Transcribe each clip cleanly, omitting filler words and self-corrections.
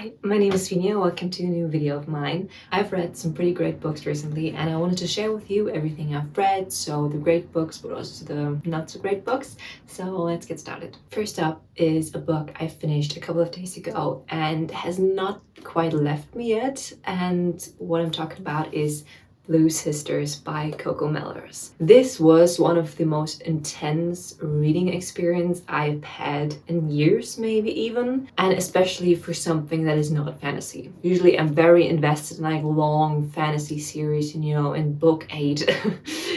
Hi, my name is Finya. Welcome to a new video of mine. I've read some pretty great books recently and I wanted to share with you everything I've read, so the great books but also the not so great books. So let's get started. First up is a book I finished a couple of days ago and has not quite left me yet, and what I'm talking about is Blue Sisters by Coco Mellors. This was one of the most intense reading experience I've had in years, maybe even, and especially for something that is not fantasy. Usually I'm very invested in like long fantasy series, and in book 8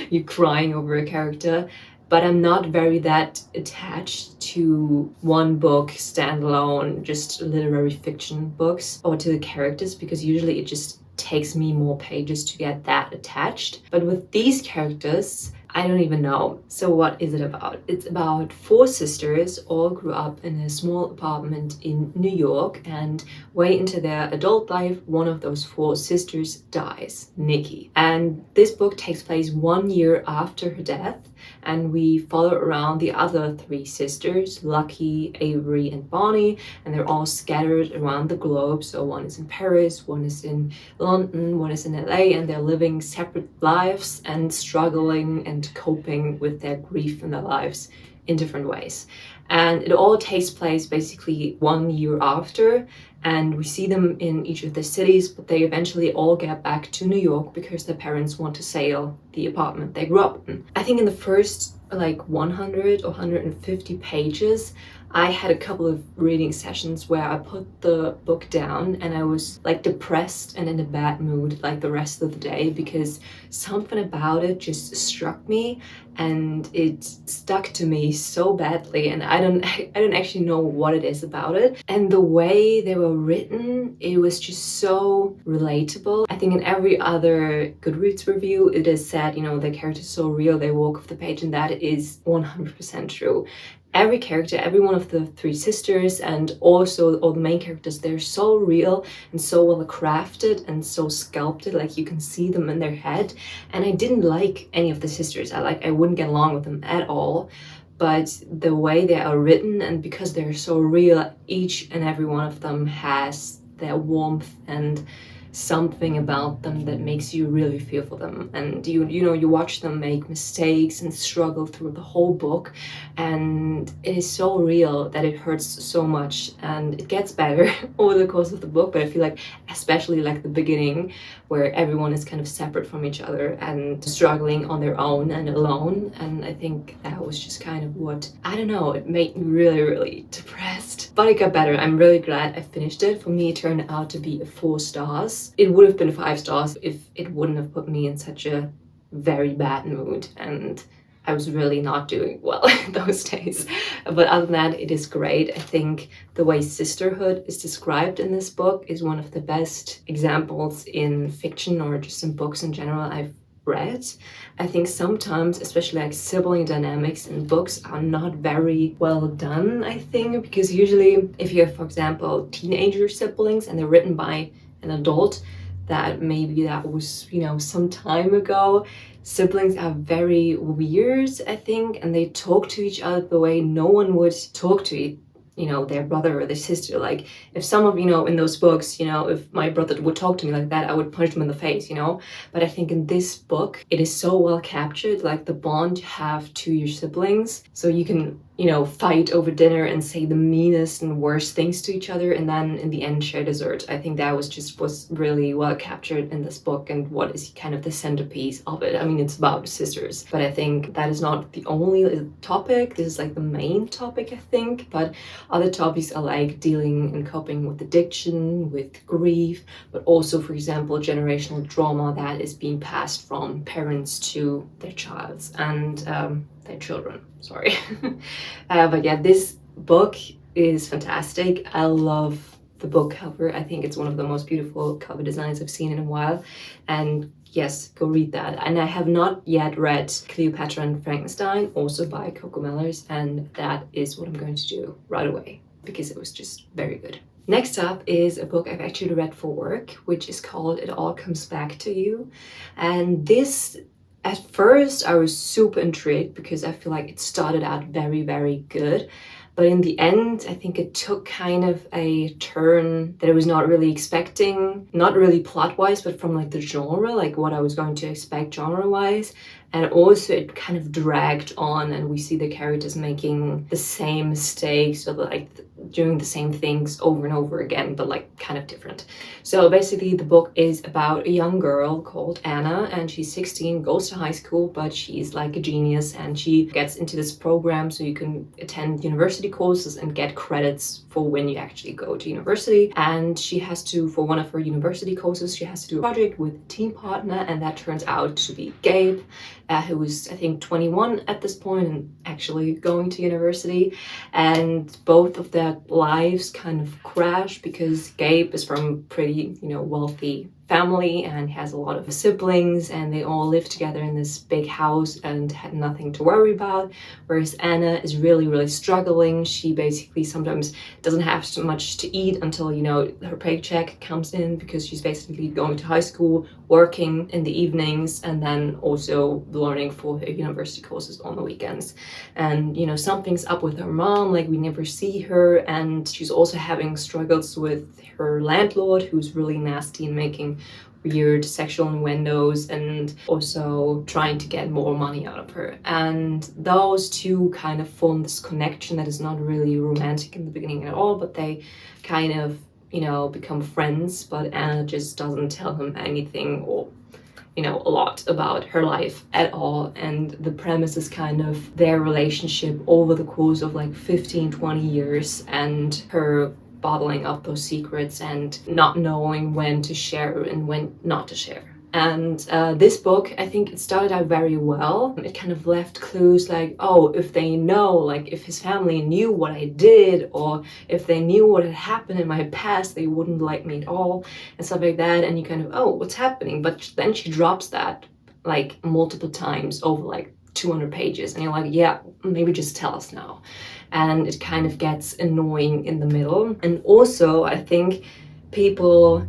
you're crying over a character. But I'm not very that attached to one book standalone, just literary fiction books, or to the characters, because usually it just takes me more pages to get that attached. But with these characters, I don't even know. So what is it about? It's about 4 sisters, all grew up in a small apartment in New York, and way into their adult life, one of those 4 sisters dies, Nikki. And this book takes place 1 year after her death, and we follow around the other 3 sisters, Lucky, Avery, and Bonnie, and they're all scattered around the globe. So one is in Paris, one is in London, one is in LA, and they're living separate lives and struggling and coping with their grief in their lives in different ways. And it all takes place basically 1 year after, and we see them in each of the cities, but they eventually all get back to New York because their parents want to sell the apartment they grew up in. I think in the first like 100 or 150 pages, I had a couple of reading sessions where I put the book down and I was like depressed and in a bad mood like the rest of the day, because something about it just struck me and it stuck to me so badly, and I don't actually know what it is about it. And the way they were written, it was just so relatable. I think in every other Goodreads review it is said, the character's so real, they walk off the page, and that is 100% true. Every character, every one of the 3 sisters, and also all the main characters, they're so real and so well crafted and so sculpted, like you can see them in their head. And I didn't like any of the sisters. I wouldn't get along with them at all. But the way they are written, and because they're so real, each and every one of them has their warmth and something about them that makes you really feel for them. And you watch them make mistakes and struggle through the whole book, and it is so real that it hurts so much. And it gets better over the course of the book, but I feel like especially like the beginning, where everyone is kind of separate from each other and struggling on their own and alone. And I think that was just kind of what, I don't know, it made me really, really depressed. But it got better. I'm really glad I finished it. For me, it turned out to be a 4 stars. It would have been 5 stars if it wouldn't have put me in such a very bad mood, and I was really not doing well those days. But other than that, it is great. I think the way sisterhood is described in this book is one of the best examples in fiction, or just in books in general, I've read. I think sometimes, especially like sibling dynamics in books, are not very well done, I think, because usually if you have, for example, teenager siblings and they're written by an adult, that maybe that was some time ago, siblings are very weird, I think, and they talk to each other the way no one would talk to their brother or their sister. Like if some of in those books, if my brother would talk to me like that, I would punch him in the face. But I think in this book it is so well captured, like the bond you have to your siblings, so you can fight over dinner and say the meanest and worst things to each other, and then in the end share dessert. I think that was really well captured in this book, and what is kind of the centerpiece of it. I mean, it's about sisters, but I think that is not the only topic. This is like the main topic, I think, but other topics are like dealing and coping with addiction, with grief, but also, for example, generational trauma that is being passed from parents to their child and their children, sorry. But yeah, this book is fantastic. I love the book cover. I think it's one of the most beautiful cover designs I've seen in a while. And yes, go read that. And I have not yet read Cleopatra and Frankenstein, also by Coco Mellors, and that is what I'm going to do right away, because it was just very good. Next up is a book I've actually read for work, which is called It All Comes Back to You. And this, at first I was super intrigued because I feel like it started out very, very good. But in the end, I think it took kind of a turn that I was not really expecting, not really plot-wise, but from like the genre, like what I was going to expect genre-wise. And also it kind of dragged on, and we see the characters making the same mistakes, or like doing the same things over and over again, but like kind of different. So basically the book is about a young girl called Anna, and she's 16, goes to high school, but she's like a genius, and she gets into this program so you can attend university courses and get credits for when you actually go to university. And she has to, for one of her university courses, she has to do a project with a team partner, and that turns out to be Gabe, who was, I think, 21 at this point and actually going to university. And both of their lives kind of crash because Gabe is from a pretty, wealthy family and has a lot of siblings, and they all live together in this big house and had nothing to worry about, whereas Anna is really struggling. She basically sometimes doesn't have so much to eat until her paycheck comes in, because she's basically going to high school, working in the evenings, and then also learning for her university courses on the weekends. And something's up with her mom, like we never see her, and she's also having struggles with her landlord, who's really nasty and making weird sexual innuendos, and also trying to get more money out of her. And those two kind of form this connection that is not really romantic in the beginning at all, but they kind of become friends. But Anna just doesn't tell him anything, or a lot about her life at all. And the premise is kind of their relationship over the course of like 15-20 years, and her bottling up those secrets and not knowing when to share and when not to share. And this book, I think it started out very well. It kind of left clues like, oh, if they know, like if his family knew what I did, or if they knew what had happened in my past, they wouldn't like me at all, and stuff like that. And you kind of, oh, what's happening? But then she drops that like multiple times over like 200 pages, and you're like, yeah, maybe just tell us now. And it kind of gets annoying in the middle. And also, I think people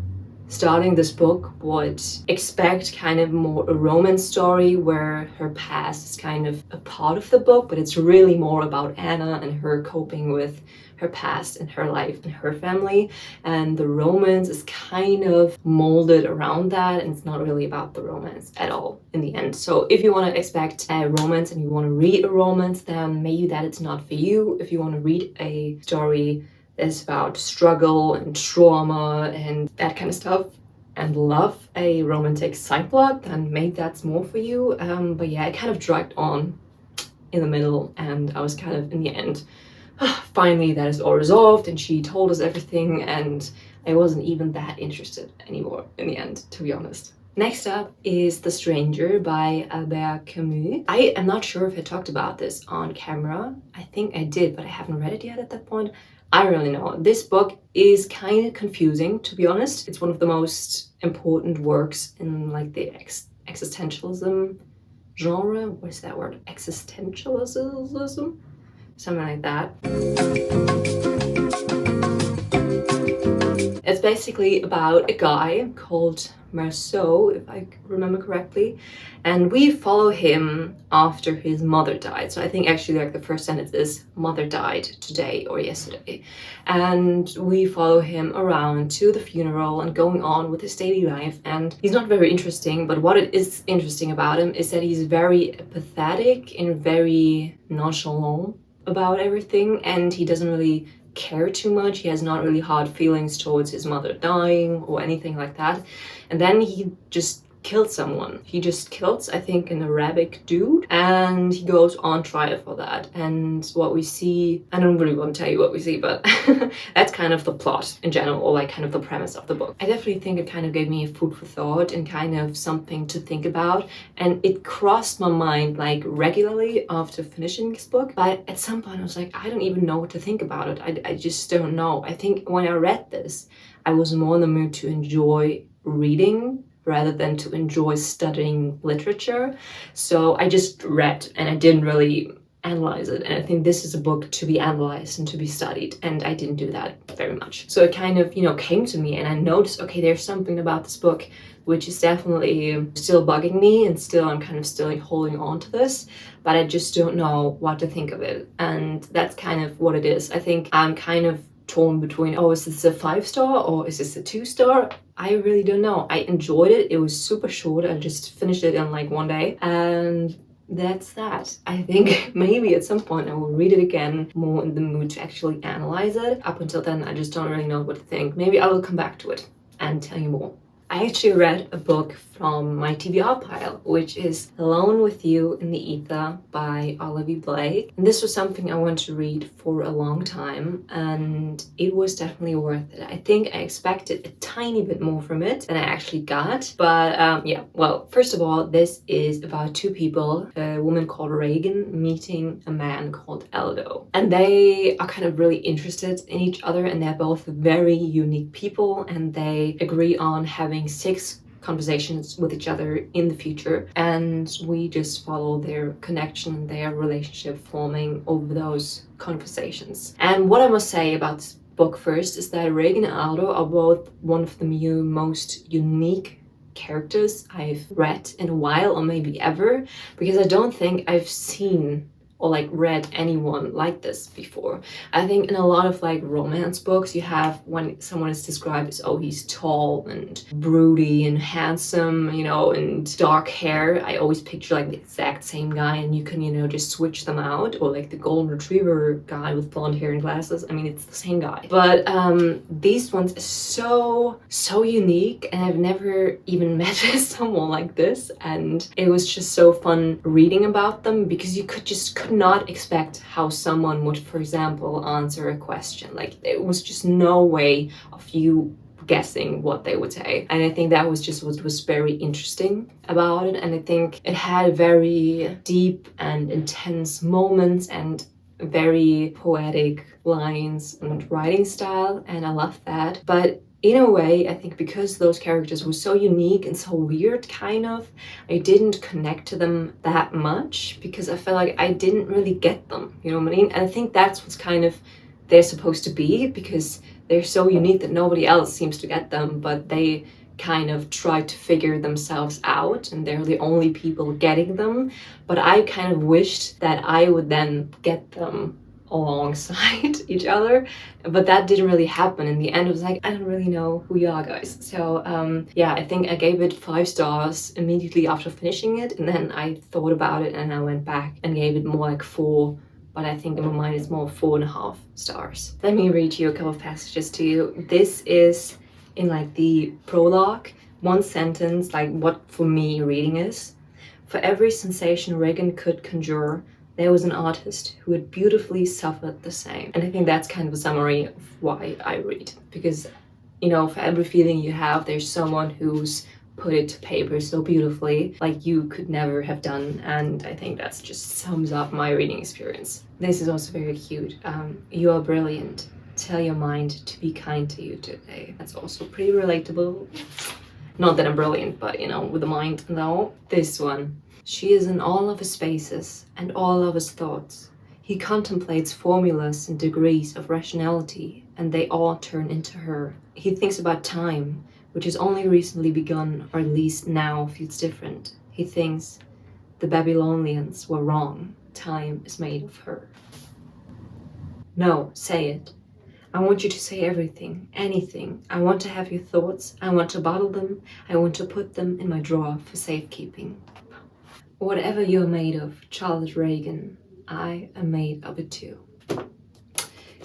starting this book would expect kind of more a romance story where her past is kind of a part of the book, but it's really more about Anna and her coping with her past and her life and her family. And the romance is kind of molded around that, and it's not really about the romance at all in the end. So if you want to expect a romance and you want to read a romance, then maybe that it's not for you. If you want to read a story that's about struggle and trauma and that kind of stuff, and love a romantic side plot, then maybe that's more for you. But yeah, it kind of dragged on in the middle, and I was kind of, in the end, finally that is all resolved, and she told us everything, and I wasn't even that interested anymore in the end, to be honest. Next up is The Stranger by Albert Camus. I am not sure if I talked about this on camera. I think I did, but I haven't read it yet at that point. I don't really know. This book is kind of confusing, to be honest. It's one of the most important works in like the existentialism genre. What is that word? Existentialism? Something like that. It's basically about a guy called Marceau, if I remember correctly, and we follow him after his mother died. So I think actually like the first sentence is mother died today or yesterday, and we follow him around to the funeral and going on with his daily life. And he's not very interesting, but what it is interesting about him is that he's very apathetic and very nonchalant about everything, and he doesn't really care too much. He has not really hard feelings towards his mother dying or anything like that. And then he just killed someone. He just kills, I think, an Arabic dude, and he goes on trial for that. And what we see, I don't really want to tell you what we see, but that's kind of the plot in general, or like kind of the premise of the book. I definitely think it kind of gave me food for thought and kind of something to think about, and it crossed my mind like regularly after finishing this book. But at some point I was like, I don't even know what to think about it. I just don't know. I think when I read this, I was more in the mood to enjoy reading rather than to enjoy studying literature. So I just read, and I didn't really analyze it. And I think this is a book to be analyzed and to be studied. And I didn't do that very much. So it kind of, came to me and I noticed, okay, there's something about this book which is definitely still bugging me, and still I'm kind of still holding on to this, but I just don't know what to think of it. And that's kind of what it is. I think I'm kind of torn between, oh, is this a 5-star or is this a 2-star? I really don't know. I enjoyed it. It was super short. I just finished it in like one day, and that's that. I think maybe at some point I will read it again, more in the mood to actually analyze it. Up until then, I just don't really know what to think. Maybe I will come back to it and tell you more. I actually read a book from my TBR pile, which is Alone with You in the Ether by Olivia Blake. And this was something I wanted to read for a long time, and it was definitely worth it. I think I expected a tiny bit more from it than I actually got. But yeah, well, first of all, this is about two people, a woman called Reagan meeting a man called Aldo. And they are kind of really interested in each other, and they're both very unique people, and they agree on having 6 conversations with each other in the future, and we just follow their connection, their relationship forming over those conversations. And what I must say about this book first is that Reagan and Aldo are both one of the most unique characters I've read in a while, or maybe ever, because I don't think I've seen or like read anyone like this before. I think in a lot of like romance books, you have when someone is described as, oh, he's tall and broody and handsome, and dark hair. I always picture like the exact same guy, and you can, just switch them out. Or like the golden retriever guy with blonde hair and glasses. I mean, it's the same guy. But these ones are so unique, and I've never even met someone like this. And it was just so fun reading about them, because you could not expect how someone would, for example, answer a question. Like, there was just no way of you guessing what they would say. And I think that was just what was very interesting about it. And I think it had very deep and intense moments and very poetic lines and writing style, and I love that. But in a way, I think because those characters were so unique and so weird, kind of, I didn't connect to them that much, because I felt like I didn't really get them, you know what I mean? And I think that's what's kind of they're supposed to be, because they're so unique that nobody else seems to get them, but they kind of try to figure themselves out, and they're the only people getting them. But I kind of wished that I would then get them alongside each other, but that didn't really happen. In the end, it was like, I don't really know who you are, guys. So yeah, I think I gave it 5 stars immediately after finishing it, and then I thought about it and I went back and gave it more like 4, but I think in my mind it's more 4.5 stars. Let me read you a couple of passages to you. This is in like the prologue, one sentence, like what for me reading is: for every sensation Reagan could conjure, there was an artist who had beautifully suffered the same. And I think that's kind of a summary of why I read. Because, for every feeling you have, there's someone who's put it to paper so beautifully, like you could never have done. And I think that's just sums up my reading experience. This is also very cute. You are brilliant. Tell your mind to be kind to you today. That's also pretty relatable. Not that I'm brilliant, but with the mind, no. This one. She is in all of his spaces and all of his thoughts. He contemplates formulas and degrees of rationality, and they all turn into her. He thinks about time, which has only recently begun, or at least now feels different. He thinks the Babylonians were wrong. Time is made of her. No, say it. I want you to say everything, anything. I want to have your thoughts. I want to bottle them. I want to put them in my drawer for safekeeping. Whatever you're made of, Charlotte Reagan, I am made of it too.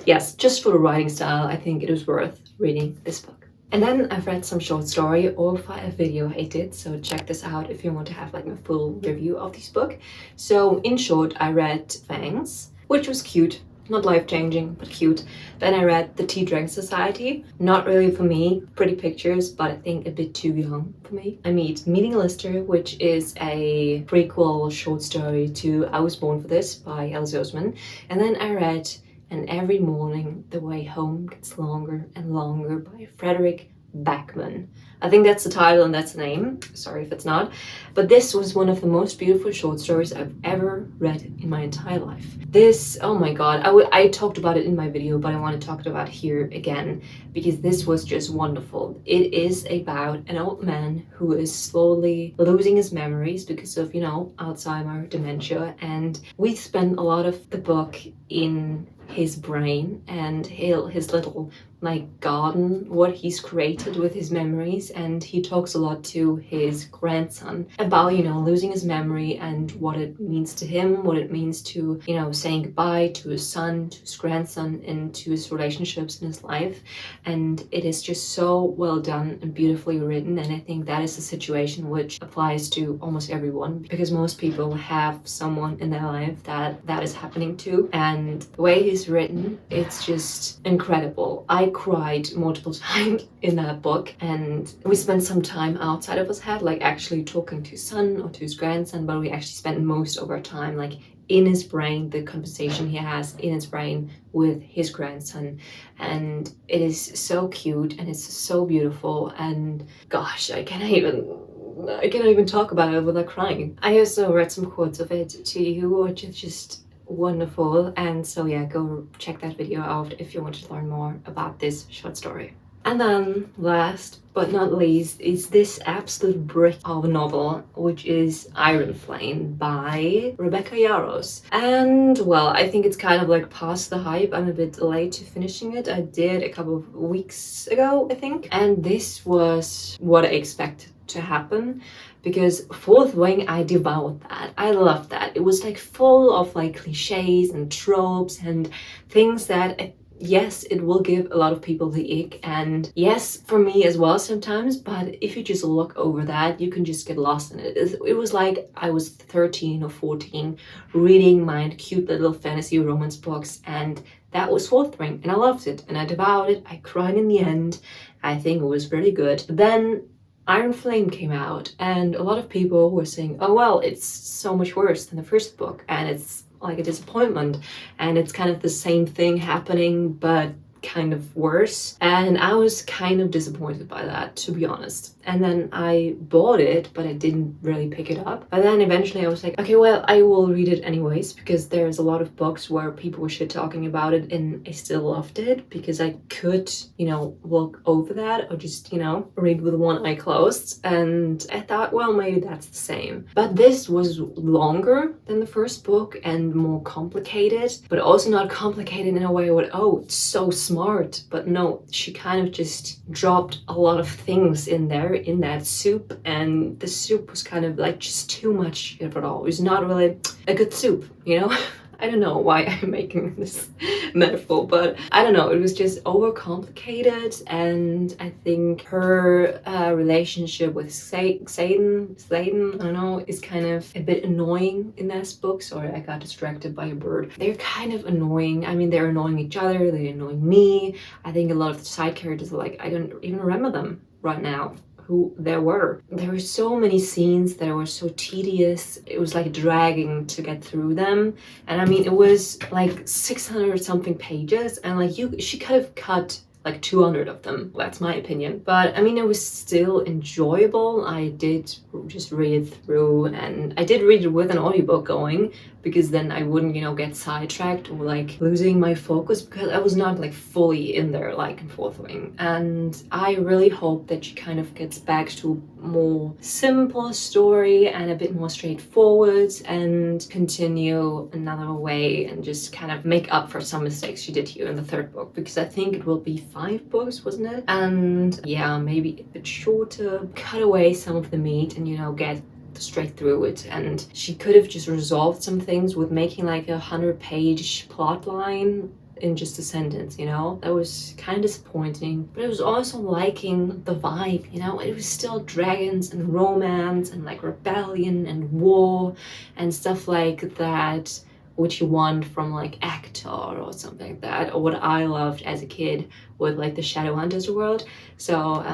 Yes, just for the writing style, I think it was worth reading this book. And then I've read some short story over a video I did, so check this out if you want to have like a full review of this book. So in short, I read Fangs, which was cute. Not life-changing, but cute. Then I read The Tea Drinking Society. Not really for me. Pretty pictures, but I think a bit too young for me. I Meeting Lister, which is a prequel short story to I Was Born for This by Alice Oseman. And then I read And Every Morning the Way Home Gets Longer and Longer by Frederick Backman. I think that's the title and that's the name. Sorry if it's not. But this was one of the most beautiful short stories I've ever read in my entire life. This, oh my god, I talked about it in my video, but I want to talk about it here again because this was just wonderful. It is about an old man who is slowly losing his memories because of, you know, Alzheimer, dementia, and we spend a lot of the book in his brain and his little like garden, what he's created with his memories, and he talks a lot to his grandson about, you know, losing his memory and what it means to him, what it means to, you know, saying goodbye to his son, to his grandson, and to his relationships in his life. And it is just so well done and beautifully written, and I think that is a situation which applies to almost everyone because most people have someone in their life that is happening to, and the way he's written, it's just incredible. I cried multiple times in that book, and we spent some time outside of his head, like actually talking to his son or to his grandson, but we actually spent most of our time like in his brain, the conversation he has in his brain with his grandson. And it is so cute and it's so beautiful, and gosh, I cannot even talk about it without crying. I also read some quotes of it to you, which is just wonderful. And so yeah, go check that video out if you want to learn more about this short story. And then last but not least is this absolute brick of a novel, which is Iron Flame by Rebecca Yarros. And well, I think it's kind of like past the hype. I'm a bit late to finishing it. I did a couple of weeks ago, I think. And this was what I expected to happen, because Fourth Wing, I devoured that. I loved that. It was like full of like cliches and tropes and things that, yes, it will give a lot of people the ick, and yes, for me as well sometimes, but if you just look over that, you can just get lost in it. It was like I was 13 or 14 reading my cute little fantasy romance books, and that was Fourth Wing, and I loved it, and I devoured it. I cried in the end. I think it was really good. Then Iron Flame came out, and a lot of people were saying, oh well, it's so much worse than the first book, and it's like a disappointment, and it's kind of the same thing happening but kind of worse. And I was kind of disappointed by that, to be honest. And then I bought it, but I didn't really pick it up. But then eventually I was like, okay, well, I will read it anyways, because there's a lot of books where people were shit talking about it, and I still loved it because I could, you know, look over that or just, you know, read with one eye closed. And I thought, well, maybe that's the same. But this was longer than the first book and more complicated, but also not complicated in a way where, oh, it's so smart. But no, she kind of just dropped a lot of things in there in that soup, and the soup was kind of like just too much of it all. It was not really a good soup, you know. I don't know why I'm making this metaphor, but I don't know, it was just overcomplicated, and I think her relationship with Sladen, I don't know, is kind of a bit annoying in this book. Sorry, I got distracted by a bird. They're kind of annoying. I mean, they're annoying each other, they're annoying me. I think a lot of the side characters are like, I don't even remember them right now. Who there were. There were so many scenes that were so tedious. It was like dragging to get through them. And I mean, it was like 600 something pages, and like she could have cut like 200 of them. That's my opinion. But I mean, it was still enjoyable. I did just read it through, and I did read it with an audiobook going, because then I wouldn't, you know, get sidetracked or like losing my focus, because I was not like fully in there like in Fourth Wing. And I really hope that she kind of gets back to a more simple story and a bit more straightforward, and continue another way and just kind of make up for some mistakes she did here in the third book, because I think it will be 5 books, wasn't it? And yeah, maybe a bit shorter, cut away some of the meat and, you know, get straight through it. And she could have just resolved some things with making like a 100-page plot line in just a sentence, you know. That was kind of disappointing, but I was also liking the vibe, you know. It was still dragons and romance and like rebellion and war and stuff like that, which you want from like Actor or something like that, or what I loved as a kid with like the Shadowhunters world. So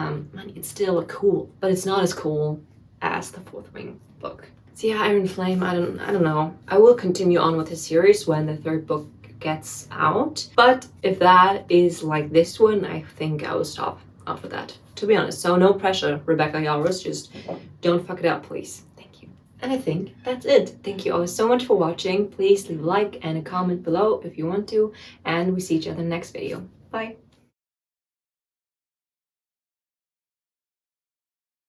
it's still cool, but it's not as cool as the Fourth Wing book. So yeah, Iron Flame, I don't know. I will continue on with the series when the third book gets out, but if that is like this one, I think I will stop out for that, to be honest. So no pressure, Rebecca Yarros, just don't fuck it up, please. Thank you. And I think that's it. Thank you all so much for watching. Please leave a like and a comment below if you want to, and we see each other in the next video. Bye.